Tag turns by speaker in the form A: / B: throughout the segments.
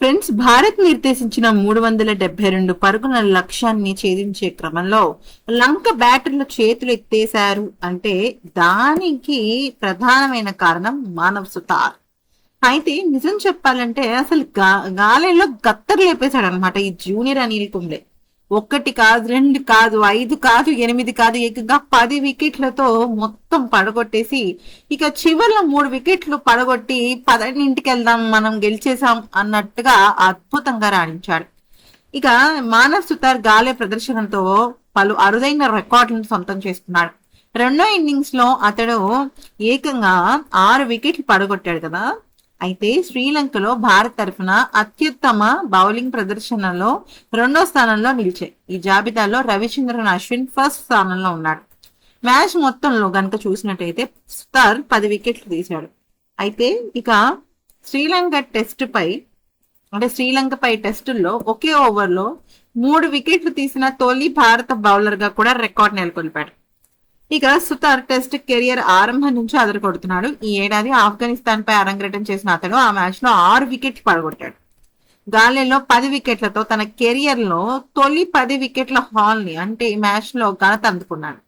A: Friends, Bharat నిర్దేశించిన 372 పరుగుల లక్ష్యాన్ని ఛేదించే క్రమంలో లంక బ్యాటర్లు చేతులు ఎత్తేశారు అంటే దానికి ప్రధానమైన కారణం మానవ్ సుతార్. అయితే నిజం చెప్పాలంటే అసలు గాలిలో గత్తర్ లేపేశాడు అనమాట ఈ జూనియర్ అనిల్ కుంబ్లే. 1 కాదు, 2 కాదు, 5 కాదు, 8 కాదు, ఏకంగా 10 వికెట్లతో మొత్తం పడగొట్టేసి ఇక చివరిలో 3 వికెట్లు పడగొట్టి 10 వెళ్దాం, మనం గెలిచేసాం అన్నట్టుగా అద్భుతంగా రాణించాడు. ఇక మానవ్ సుతార్ గాలే ప్రదర్శనతో పలు అరుదైన రికార్డులను సొంతం చేసుకున్నాడు. రెండో ఇన్నింగ్స్ లో అతడు ఏకంగా 6 వికెట్లు పడగొట్టాడు కదా. అయితే శ్రీలంకలో భారత్ తరఫున అత్యుత్తమ బౌలింగ్ ప్రదర్శనలో 2వ స్థానంలో నిలిచాయి. ఈ జాబితాలో రవిచంద్రన్ అశ్విన్ ఫస్ట్ స్థానంలో ఉన్నాడు. మ్యాచ్ మొత్తంలో గనక చూసినట్టయితే సుతార్ 10 వికెట్లు తీశాడు. అయితే ఇక శ్రీలంకపై టెస్టుల్లో ఒకే ఓవర్లో 3 వికెట్లు తీసిన తొలి భారత బౌలర్ గా కూడా రికార్డ్ నెలకొల్పాడు. ఇక సుతార్ టెస్ట్ కెరియర్ ఆరంభం నుంచి అదరకొడుతున్నాడు. ఈ ఏడాది ఆఫ్ఘనిస్తాన్ పై అరంగేట్రం చేసిన అతడు ఆ మ్యాచ్ లో 6 వికెట్లు పడగొట్టాడు. గాలెలో 10 వికెట్లతో తన కెరియర్ లో తొలి 10 వికెట్ల హాల్ ని అంటే ఈ మ్యాచ్ లో ఘనత అందుకున్నాడు.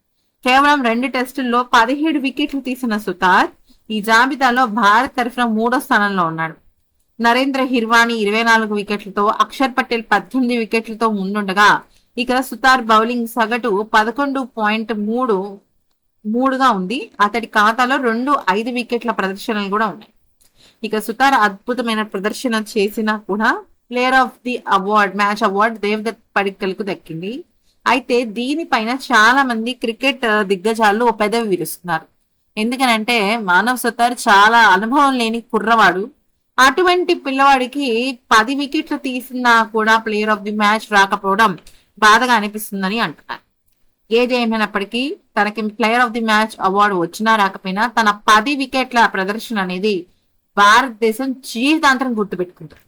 A: కేవలం 2 టెస్టుల్లో 17 వికెట్లు తీసిన సుతార్ ఈ జాబితాలో భారత్ తరఫున 3వ స్థానంలో ఉన్నాడు. నరేంద్ర హిర్వాణి 24 వికెట్లతో, అక్షర్ పటేల్ 18 వికెట్లతో ముందుండగా ఇక సుతార్ బౌలింగ్ సగటు 11.33గా ఉంది. అతడి ఖాతాలో 2 5 వికెట్ల ప్రదర్శనలు కూడా ఉన్నాయి. ఇక సుతార్ అద్భుతమైన ప్రదర్శన చేసినా కూడా player of the match award Devdutt Padikkal కు దక్కింది. అయితే దీనిపైన చాలా మంది క్రికెట్ దిగ్గజాలు పెదవి విరుస్తున్నారు. ఎందుకనంటే మానవ్ సుతార్ చాలా అనుభవం లేని కుర్రవాడు. అటువంటి పిల్లవాడికి 10 వికెట్లు తీసినా కూడా ప్లేయర్ ఆఫ్ ది మ్యాచ్ రాకపోవడం బాధగా అనిపిస్తుందని అంటున్నారు. ఏదేమైనప్పటికీ తనకి player of the match award వచ్చినా రాకపోయినా తన 10 వికెట్ల ప్రదర్శన అనేది భారతదేశం జీవితాంతరం గుర్తుపెట్టుకుంటుంది.